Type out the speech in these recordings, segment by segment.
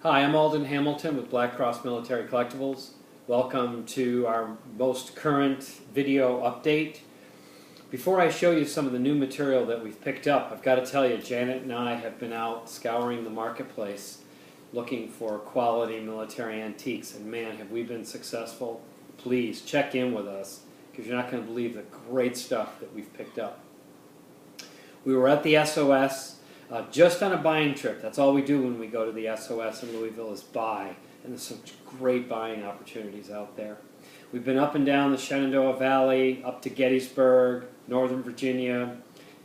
Hi, I'm Alden Hamilton with Black Cross Military Collectibles. Welcome to our most current video update. Before I show you some of the new material that we've picked up, I've got to tell you, Janet and I have been out scouring the marketplace looking for quality military antiques, and man, have we been successful. Please check in with us, because you're not going to believe the great stuff that we've picked up. We were at the SOS just on a buying trip. That's all we do when we go to the SOS in Louisville is buy, and there's some great buying opportunities out there. We've been up and down the Shenandoah Valley, up to Gettysburg, Northern Virginia,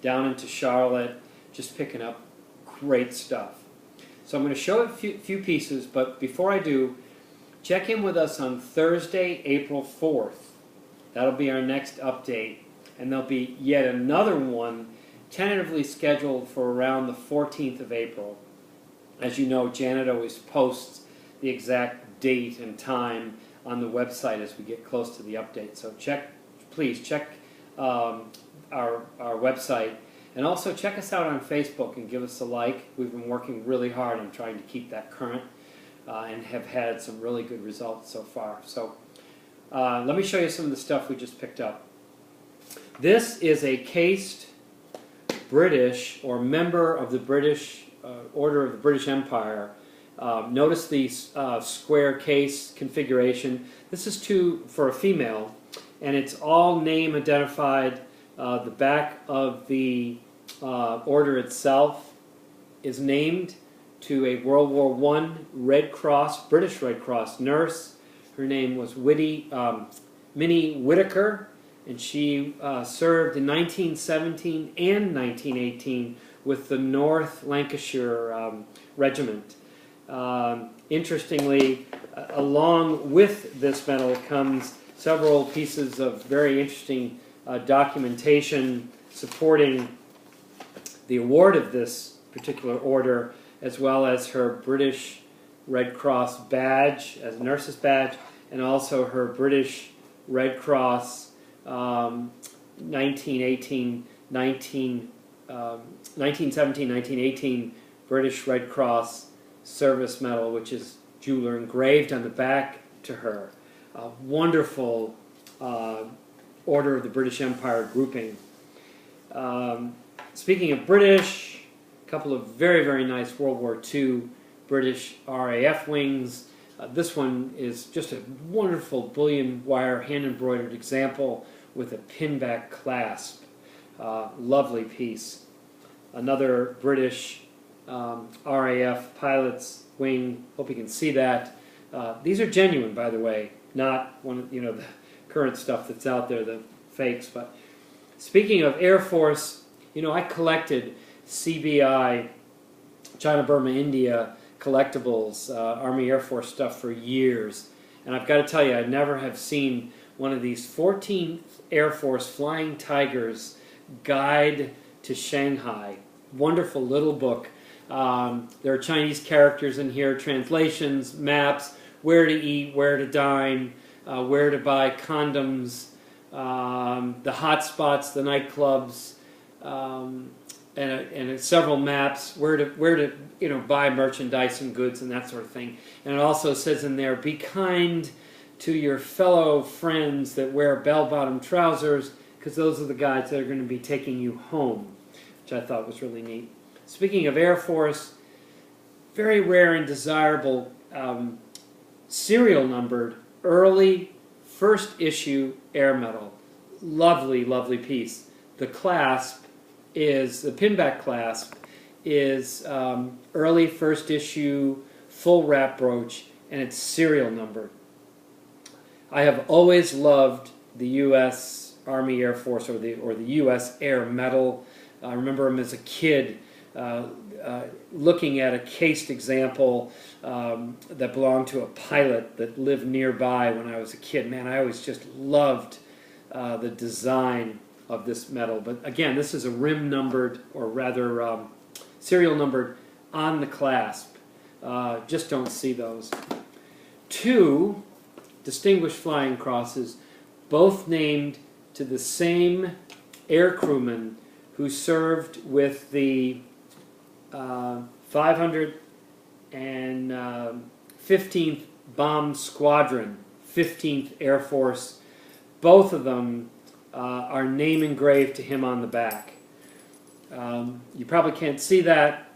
down into Charlotte, just picking up great stuff. So I'm going to show a few pieces, but before I do, check in with us on Thursday, April 4th. That'll be our next update, and there'll be yet another one tentatively scheduled for around the 14th of April. As you know, Janet always posts the exact date and time on the website as we get close to the update. So please check our website, and also check us out on Facebook and give us a like. We've been working really hard on trying to keep that current and have had some really good results so far. So let me show you some of the stuff we just picked up. This is a cased British, or member of the British Order of the British Empire. Notice the square case configuration. This is for a female, and it's all name identified. The back of the order itself is named to a World War I Red Cross, British Red Cross nurse. Her name was Minnie Whitaker, and she served in 1917 and 1918 with the North Lancashire Regiment. Interestingly, along with this medal comes several pieces of very interesting documentation supporting the award of this particular order, as well as her British Red Cross badge as a nurse's badge, and also her British Red Cross 1917, 1918 British Red Cross Service Medal, which is jeweler engraved on the back to her. A wonderful Order of the British Empire grouping. Speaking of British, a couple of very, very nice World War II British RAF wings. This one is just a wonderful bullion wire hand-embroidered example with a pinback clasp. Lovely piece. Another British RAF pilot's wing. Hope you can see that. These are genuine, by the way, not the current stuff that's out there, the fakes. But speaking of Air Force, I collected CBI, China, Burma, India collectibles, Army Air Force stuff for years, and I've got to tell you, I never have seen one of these 14th Air Force Flying Tigers Guide to Shanghai. Wonderful little book. There are Chinese characters in here, translations, maps, where to eat, where to dine, where to buy condoms, the hot spots, the nightclubs, and several maps where to buy merchandise and goods and that sort of thing. And it also says in there, be kind to your fellow friends that wear bell-bottom trousers, because those are the guys that are going to be taking you home, which I thought was really neat. Speaking of Air Force, very rare and desirable serial numbered early first issue air medal. Lovely, lovely piece. The pinback clasp is early first issue full wrap brooch, and it's serial numbered. I have always loved the U.S. Army Air Force or the U.S. Air Medal. I remember him as a kid looking at a cased example that belonged to a pilot that lived nearby when I was a kid. Man, I always just loved the design of this medal. But again, this is a rim numbered, or rather serial numbered on the clasp. Just don't see those. Two Distinguished Flying Crosses, both named to the same air crewman who served with the 500 and 15th Bomb Squadron, 15th Air Force. Both of them are name engraved to him on the back. You probably can't see that.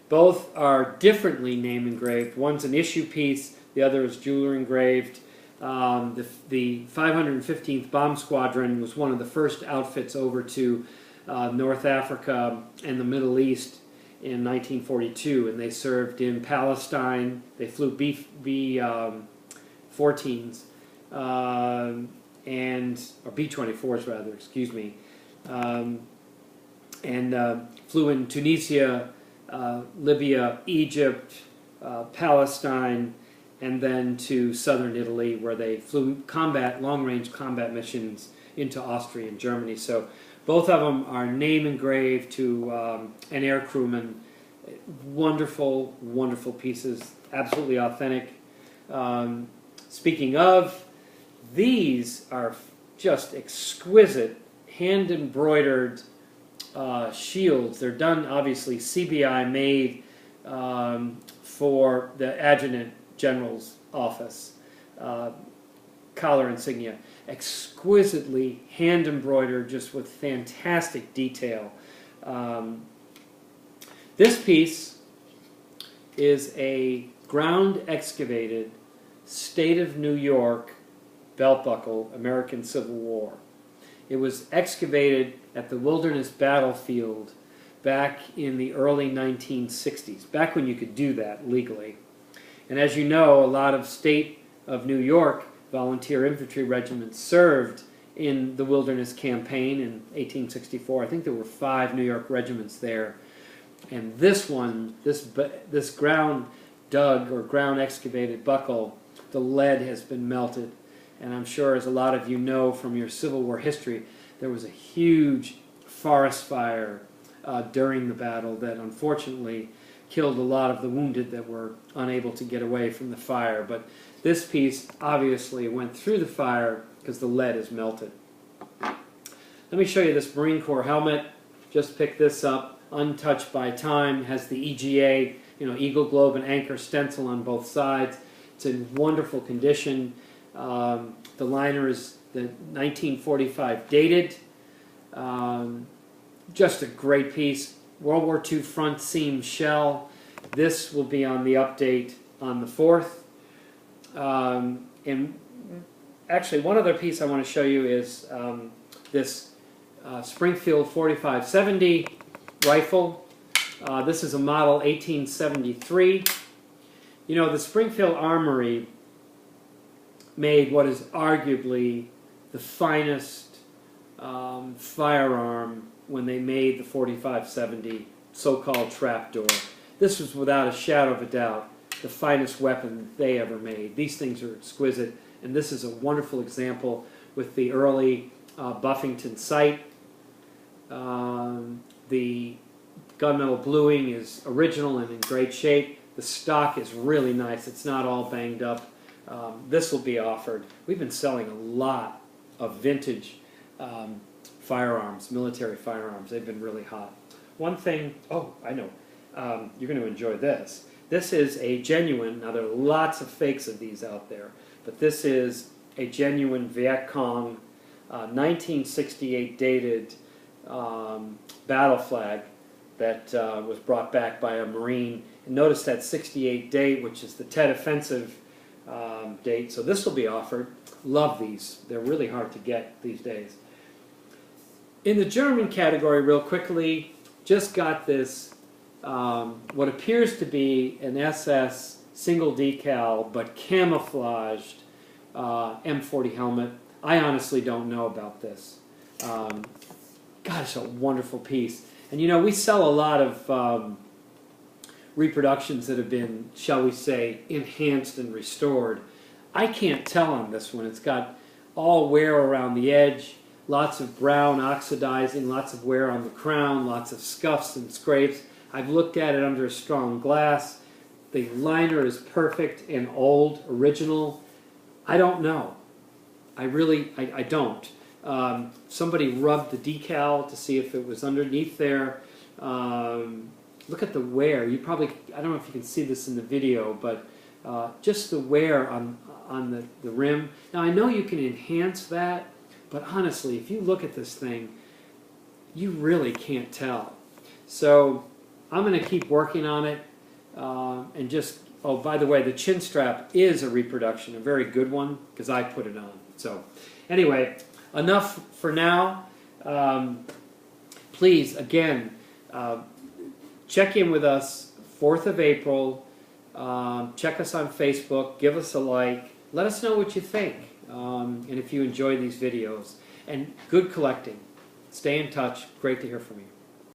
Both are differently name engraved. One's an issue piece, the other is jeweler engraved. The 515th Bomb Squadron was one of the first outfits over to North Africa and the Middle East in 1942, and they served in Palestine. They flew B-14s, or B-24s rather, excuse me, and flew in Tunisia, Libya, Egypt, Palestine, and then to southern Italy, where they flew long-range combat missions into Austria and Germany. So both of them are name engraved to an air crewman. Wonderful, wonderful pieces, absolutely authentic. Speaking of, these are just exquisite hand-embroidered shields. They're done, obviously, CBI made for the Adjutant General's office. Collar insignia. Exquisitely hand-embroidered, just with fantastic detail. This piece is a ground-excavated State of New York belt buckle, American Civil War. It was excavated at the Wilderness Battlefield back in the early 1960s, back when you could do that legally. And as you know, a lot of State of New York volunteer infantry regiments served in the Wilderness Campaign in 1864. I think there were 5 New York regiments there. And this one, this ground dug or ground excavated buckle, the lead has been melted. And I'm sure, as a lot of you know from your Civil War history, there was a huge forest fire during the battle that unfortunately killed a lot of the wounded that were unable to get away from the fire. But this piece obviously went through the fire because the lead is melted. Let me show you this Marine Corps helmet. Just picked this up, untouched by time. Has the EGA, Eagle Globe and Anchor stencil on both sides. It's in wonderful condition. The liner is the 1945 dated. Just a great piece. World War II front seam shell. This will be on the update on the 4th. And actually, one other piece I want to show you is this Springfield 4570 rifle. This is a model 1873. The Springfield Armory made what is arguably the finest firearm when they made the 4570 so-called trapdoor. This was, without a shadow of a doubt, the finest weapon they ever made. These things are exquisite, and this is a wonderful example with the early Buffington sight. The gunmetal bluing is original and in great shape. The stock is really nice. It's not all banged up. This will be offered. We've been selling a lot of vintage firearms, military firearms. They've been really hot. One thing, I know, you're going to enjoy this. This is a genuine, now there are lots of fakes of these out there, but this is a genuine Viet Cong 1968 dated battle flag that was brought back by a Marine. And notice that 68 date, which is the Tet Offensive date. So this will be offered. Love these. They're really hard to get these days. In the German category, real quickly, just got this, what appears to be an SS single decal but camouflaged M40 helmet. I honestly don't know about this. God, it's a wonderful piece. And we sell a lot of reproductions that have been, shall we say, enhanced and restored. I can't tell on this one. It's got all wear around the edge, lots of brown oxidizing, lots of wear on the crown, lots of scuffs and scrapes. I've looked at it under a strong glass. The liner is perfect and old, original. I don't know. I don't. Somebody rubbed the decal to see if it was underneath there. look at the wear. You probably, I don't know if you can see this in the video, but just the wear on the rim. Now I know you can enhance that, but honestly, if you look at this thing, you really can't tell. So I'm going to keep working on it, and just, oh, by the way, the chin strap is a reproduction, a very good one, because I put it on. So anyway, enough for now. Please, again, check in with us 4th of April. Check us on Facebook. Give us a like. Let us know what you think, and if you enjoy these videos. And good collecting. Stay in touch. Great to hear from you.